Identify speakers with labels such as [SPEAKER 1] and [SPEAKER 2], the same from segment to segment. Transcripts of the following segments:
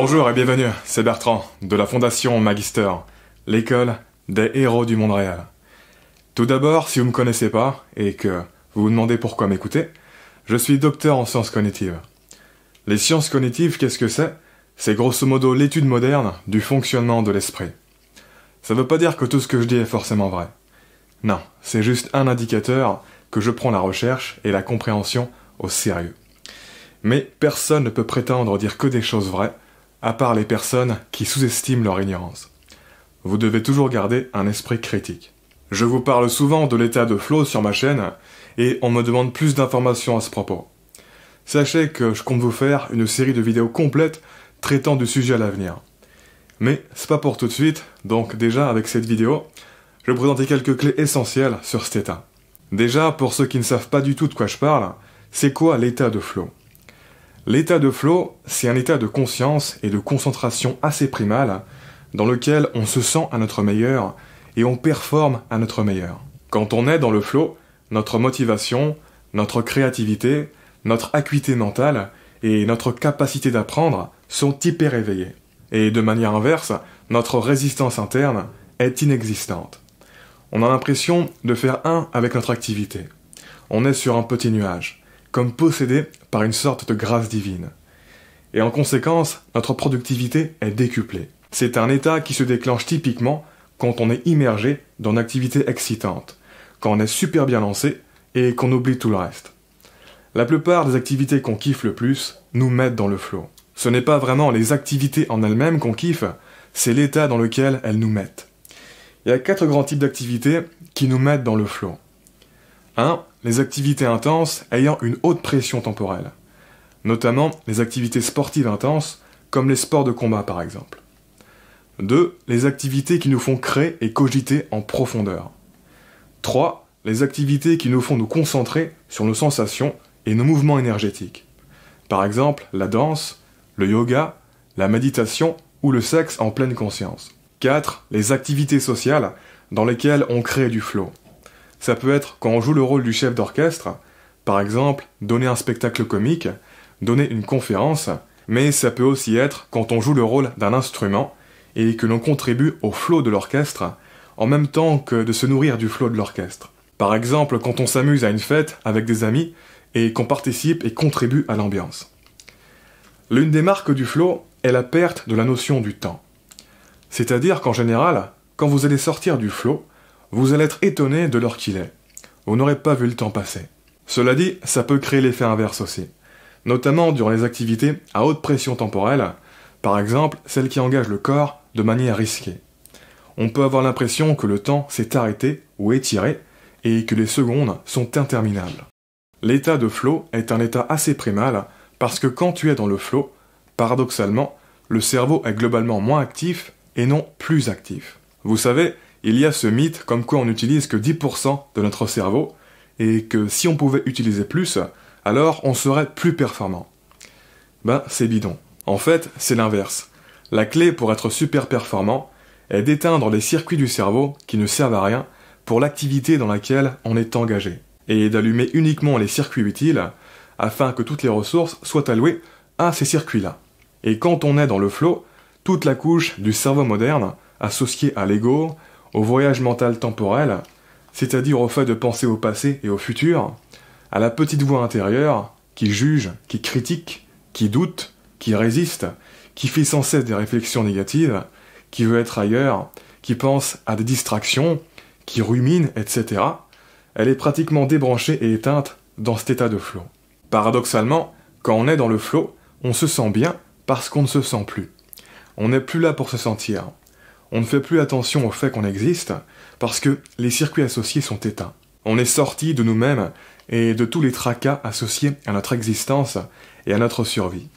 [SPEAKER 1] Bonjour et bienvenue, c'est Bertrand, de la Fondation Magister, l'école des héros du monde réel. Tout d'abord, si vous ne me connaissez pas, et que vous vous demandez pourquoi m'écouter, je suis docteur en sciences cognitives. Les sciences cognitives, qu'est-ce que c'est ? C'est grosso modo l'étude moderne du fonctionnement de l'esprit. Ça veut pas dire que tout ce que je dis est forcément vrai. Non, c'est juste un indicateur que je prends la recherche et la compréhension au sérieux. Mais personne ne peut prétendre dire que des choses vraies, à part les personnes qui sous-estiment leur ignorance. Vous devez toujours garder un esprit critique. Je vous parle souvent de l'état de flow sur ma chaîne, et on me demande plus d'informations à ce propos. Sachez que je compte vous faire une série de vidéos complètes traitant du sujet à l'avenir. Mais c'est pas pour tout de suite, donc déjà avec cette vidéo, je vais vous présenter quelques clés essentielles sur cet état. Déjà, pour ceux qui ne savent pas du tout de quoi je parle, c'est quoi l'état de flow ? L'état de flow, c'est un état de conscience et de concentration assez primal dans lequel on se sent à notre meilleur et on performe à notre meilleur. Quand on est dans le flow, notre motivation, notre créativité, notre acuité mentale et notre capacité d'apprendre sont hyper éveillées. Et de manière inverse, notre résistance interne est inexistante. On a l'impression de faire un avec notre activité. On est sur un petit nuage, comme possédé par une sorte de grâce divine. Et en conséquence, notre productivité est décuplée. C'est un état qui se déclenche typiquement quand on est immergé dans une activité excitante, quand on est super bien lancé et qu'on oublie tout le reste. La plupart des activités qu'on kiffe le plus nous mettent dans le flow. Ce n'est pas vraiment les activités en elles-mêmes qu'on kiffe, c'est l'état dans lequel elles nous mettent. Il y a 4 grands types d'activités qui nous mettent dans le flow. 1. Les activités intenses ayant une haute pression temporelle, notamment les activités sportives intenses, comme les sports de combat par exemple. 2. Les activités qui nous font créer et cogiter en profondeur. 3. Les activités qui nous font nous concentrer sur nos sensations et nos mouvements énergétiques. Par exemple, la danse, le yoga, la méditation ou le sexe en pleine conscience. 4. Les activités sociales dans lesquelles on crée du flow. Ça peut être quand on joue le rôle du chef d'orchestre, par exemple, donner un spectacle comique, donner une conférence, mais ça peut aussi être quand on joue le rôle d'un instrument et que l'on contribue au flow de l'orchestre, en même temps que de se nourrir du flow de l'orchestre. Par exemple, quand on s'amuse à une fête avec des amis et qu'on participe et contribue à l'ambiance. L'une des marques du flow est la perte de la notion du temps. C'est-à-dire qu'en général, quand vous allez sortir du flow, vous allez être étonné de l'heure qu'il est. Vous n'aurez pas vu le temps passer. Cela dit, ça peut créer l'effet inverse aussi. Notamment durant les activités à haute pression temporelle, par exemple celles qui engagent le corps de manière risquée. On peut avoir l'impression que le temps s'est arrêté ou étiré et que les secondes sont interminables. L'état de flow est un état assez primal parce que quand tu es dans le flow, paradoxalement, le cerveau est globalement moins actif et non plus actif. Vous savez, il y a ce mythe comme quoi on n'utilise que 10% de notre cerveau et que si on pouvait utiliser plus, alors on serait plus performant. Ben, c'est bidon. En fait, c'est l'inverse. La clé pour être super performant est d'éteindre les circuits du cerveau qui ne servent à rien pour l'activité dans laquelle on est engagé et d'allumer uniquement les circuits utiles afin que toutes les ressources soient allouées à ces circuits-là. Et quand on est dans le flow, toute la couche du cerveau moderne associée à l'ego, au voyage mental temporel, c'est-à-dire au fait de penser au passé et au futur, à la petite voix intérieure qui juge, qui critique, qui doute, qui résiste, qui fait sans cesse des réflexions négatives, qui veut être ailleurs, qui pense à des distractions, qui rumine, etc., elle est pratiquement débranchée et éteinte dans cet état de flow. Paradoxalement, quand on est dans le flow, on se sent bien parce qu'on ne se sent plus. On n'est plus là pour se sentir. On ne fait plus attention au fait qu'on existe parce que les circuits associés sont éteints. On est sorti de nous-mêmes et de tous les tracas associés à notre existence et à notre survie.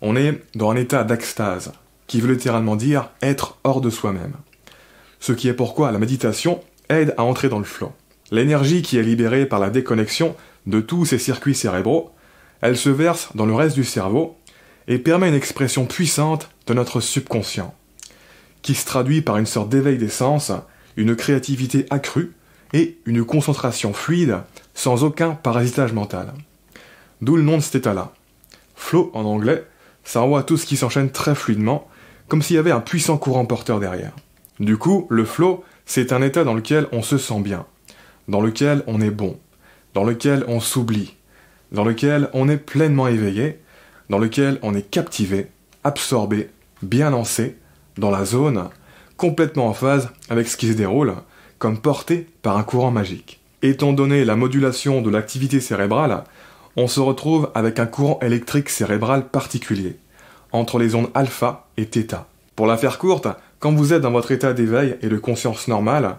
[SPEAKER 1] On est dans un état d'extase, qui veut littéralement dire être hors de soi-même. Ce qui est pourquoi la méditation aide à entrer dans le flow. L'énergie qui est libérée par la déconnexion de tous ces circuits cérébraux, elle se verse dans le reste du cerveau et permet une expression puissante de notre subconscient, qui se traduit par une sorte d'éveil des sens, une créativité accrue et une concentration fluide sans aucun parasitage mental. D'où le nom de cet état-là. Flow en anglais, Ça envoie tout ce qui s'enchaîne très fluidement, comme s'il y avait un puissant courant porteur derrière. Du coup, le flow, c'est un état dans lequel on se sent bien, dans lequel on est bon, dans lequel on s'oublie, dans lequel on est pleinement éveillé, dans lequel on est captivé, absorbé, bien lancé, dans la zone, complètement en phase avec ce qui se déroule, comme porté par un courant magique. Étant donné la modulation de l'activité cérébrale, on se retrouve avec un courant électrique cérébral particulier, entre les ondes alpha et θ. Pour la faire courte, quand vous êtes dans votre état d'éveil et de conscience normale,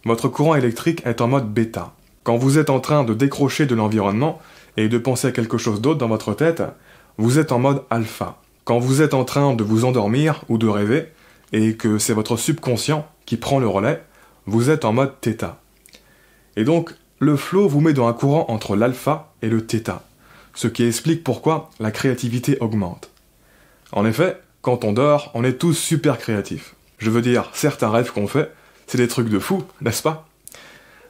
[SPEAKER 1] votre courant électrique est en mode bêta. Quand vous êtes en train de décrocher de l'environnement et de penser à quelque chose d'autre dans votre tête, vous êtes en mode alpha. Quand vous êtes en train de vous endormir ou de rêver, et que c'est votre subconscient qui prend le relais, vous êtes en mode θ. Et donc, le flow vous met dans un courant entre l'alpha et le θ, ce qui explique pourquoi la créativité augmente. En effet, quand on dort, on est tous super créatifs. Je veux dire, certains rêves qu'on fait, c'est des trucs de fou, n'est-ce pas?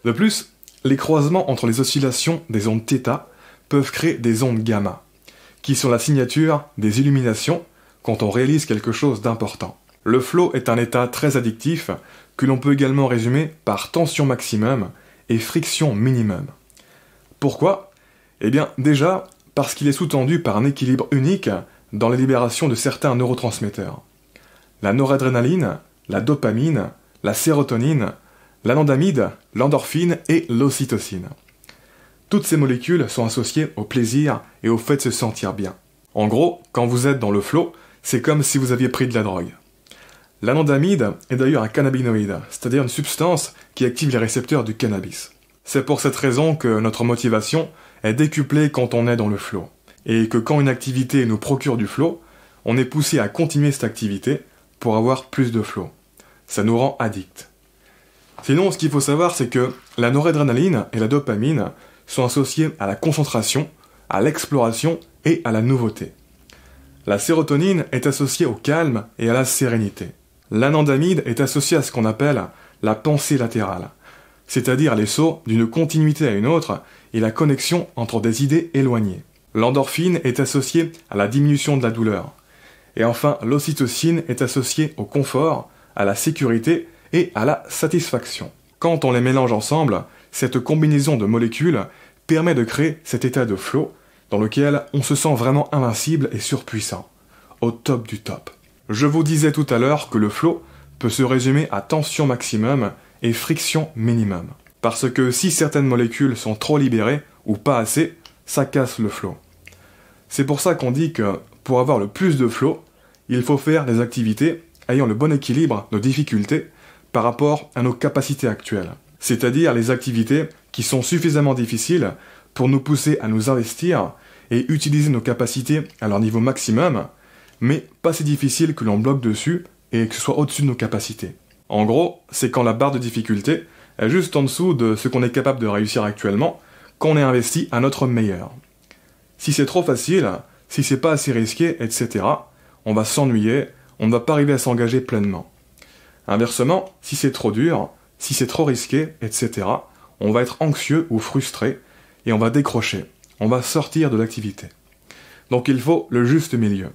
[SPEAKER 1] De plus, les croisements entre les oscillations des ondes θ peuvent créer des ondes gamma, qui sont la signature des illuminations quand on réalise quelque chose d'important. Le flow est un état très addictif que l'on peut également résumer par tension maximum et friction minimum. Pourquoi? Eh bien, déjà, parce qu'il est sous-tendu par un équilibre unique dans la libération de certains neurotransmetteurs. La noradrénaline, la dopamine, la sérotonine, l'anandamide, l'endorphine et l'ocytocine. Toutes ces molécules sont associées au plaisir et au fait de se sentir bien. En gros, quand vous êtes dans le flow, c'est comme si vous aviez pris de la drogue. L'anandamide est d'ailleurs un cannabinoïde, c'est-à-dire une substance qui active les récepteurs du cannabis. C'est pour cette raison que notre motivation est décuplée quand on est dans le flow, et que quand une activité nous procure du flow, on est poussé à continuer cette activité pour avoir plus de flow. Ça nous rend addicts. Sinon, ce qu'il faut savoir, c'est que la noradrénaline et la dopamine sont associées à la concentration, à l'exploration et à la nouveauté. La sérotonine est associée au calme et à la sérénité. L'anandamide est associé à ce qu'on appelle la pensée latérale, c'est-à-dire les sauts d'une continuité à une autre et la connexion entre des idées éloignées. L'endorphine est associée à la diminution de la douleur. Et enfin, l'ocytocine est associée au confort, à la sécurité et à la satisfaction. Quand on les mélange ensemble, cette combinaison de molécules permet de créer cet état de flow dans lequel on se sent vraiment invincible et surpuissant, au top du top. Je vous disais tout à l'heure que le flow peut se résumer à tension maximum et friction minimum. Parce que si certaines molécules sont trop libérées ou pas assez, ça casse le flow. C'est pour ça qu'on dit que pour avoir le plus de flow, il faut faire des activités ayant le bon équilibre de difficulté par rapport à nos capacités actuelles. C'est-à-dire les activités qui sont suffisamment difficiles pour nous pousser à nous investir et utiliser nos capacités à leur niveau maximum, mais pas si difficiles que l'on bloque dessus et que ce soit au-dessus de nos capacités. En gros, c'est quand la barre de difficulté est juste en dessous de ce qu'on est capable de réussir actuellement, qu'on est investi à notre meilleur. Si c'est trop facile, si c'est pas assez risqué, etc., on va s'ennuyer, on ne va pas arriver à s'engager pleinement. Inversement, si c'est trop dur, si c'est trop risqué, etc., on va être anxieux ou frustré et on va décrocher, on va sortir de l'activité. Donc il faut le juste milieu.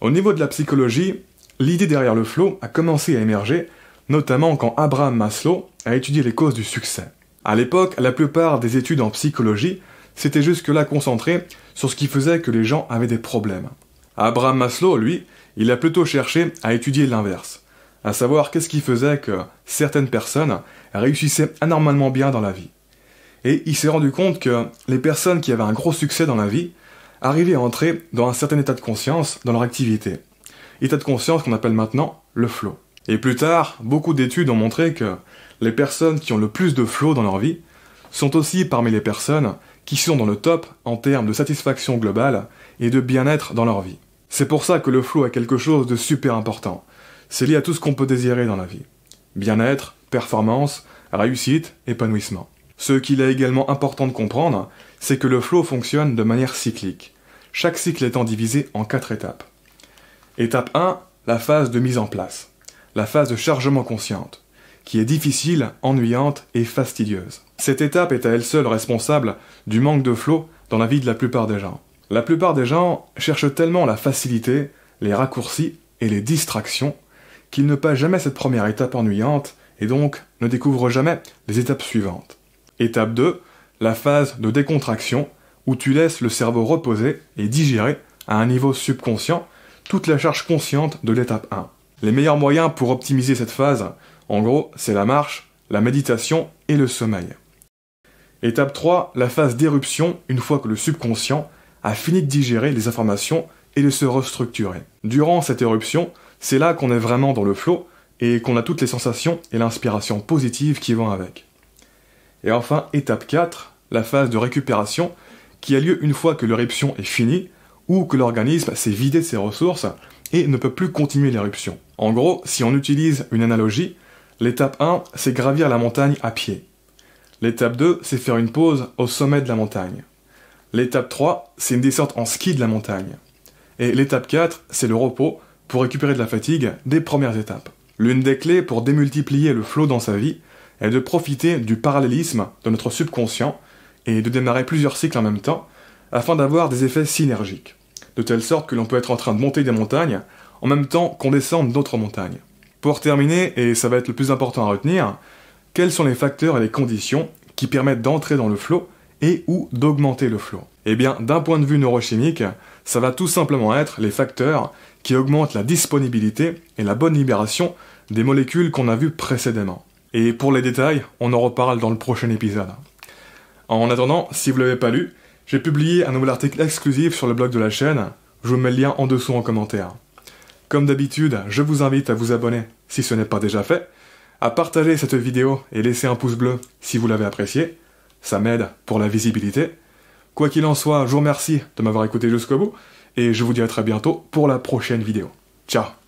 [SPEAKER 1] Au niveau de la psychologie, l'idée derrière le flow a commencé à émerger, notamment quand Abraham Maslow a étudié les causes du succès. À l'époque, la plupart des études en psychologie s'étaient jusque-là concentrées sur ce qui faisait que les gens avaient des problèmes. Abraham Maslow, lui, il a plutôt cherché à étudier l'inverse, à savoir qu'est-ce qui faisait que certaines personnes réussissaient anormalement bien dans la vie. Et il s'est rendu compte que les personnes qui avaient un gros succès dans la vie arrivaient à entrer dans un certain état de conscience dans leur activité. État de conscience qu'on appelle maintenant le flow. Et plus tard, beaucoup d'études ont montré que les personnes qui ont le plus de flow dans leur vie sont aussi parmi les personnes qui sont dans le top en termes de satisfaction globale et de bien-être dans leur vie. C'est pour ça que le flow est quelque chose de super important. C'est lié à tout ce qu'on peut désirer dans la vie. Bien-être, performance, réussite, épanouissement. Ce qu'il est également important de comprendre, c'est que le flow fonctionne de manière cyclique, chaque cycle étant divisé en 4 étapes. Étape 1, la phase de mise en place, la phase de chargement consciente, qui est difficile, ennuyante et fastidieuse. Cette étape est à elle seule responsable du manque de flow dans la vie de la plupart des gens. La plupart des gens cherchent tellement la facilité, les raccourcis et les distractions qu'ils ne passent jamais cette première étape ennuyante et donc ne découvrent jamais les étapes suivantes. Étape 2, la phase de décontraction où tu laisses le cerveau reposer et digérer à un niveau subconscient toute la charge consciente de l'étape 1. Les meilleurs moyens pour optimiser cette phase, en gros, c'est la marche, la méditation et le sommeil. Étape 3, la phase d'éruption une fois que le subconscient a fini de digérer les informations et de se restructurer. Durant cette éruption, c'est là qu'on est vraiment dans le flow et qu'on a toutes les sensations et l'inspiration positive qui vont avec. Et enfin, étape 4, la phase de récupération qui a lieu une fois que l'éruption est finie ou que l'organisme s'est vidé de ses ressources et ne peut plus continuer l'éruption. En gros, si on utilise une analogie, l'étape 1, c'est gravir la montagne à pied. L'étape 2, c'est faire une pause au sommet de la montagne. L'étape 3, c'est une descente en ski de la montagne. Et l'étape 4, c'est le repos pour récupérer de la fatigue des premières étapes. L'une des clés pour démultiplier le flow dans sa vie est de profiter du parallélisme de notre subconscient et de démarrer plusieurs cycles en même temps afin d'avoir des effets synergiques, de telle sorte que l'on peut être en train de monter des montagnes en même temps qu'on descend d'autres montagnes. Pour terminer, et ça va être le plus important à retenir, quels sont les facteurs et les conditions qui permettent d'entrer dans le flow et ou d'augmenter le flow? Eh bien, d'un point de vue neurochimique, ça va tout simplement être les facteurs qui augmentent la disponibilité et la bonne libération des molécules qu'on a vues précédemment. Et pour les détails, on en reparle dans le prochain épisode. En attendant, si vous ne l'avez pas lu, j'ai publié un nouvel article exclusif sur le blog de la chaîne, je vous mets le lien en dessous en commentaire. Comme d'habitude, je vous invite à vous abonner si ce n'est pas déjà fait, à partager cette vidéo et laisser un pouce bleu si vous l'avez apprécié, ça m'aide pour la visibilité. Quoi qu'il en soit, je vous remercie de m'avoir écouté jusqu'au bout, et je vous dis à très bientôt pour la prochaine vidéo. Ciao!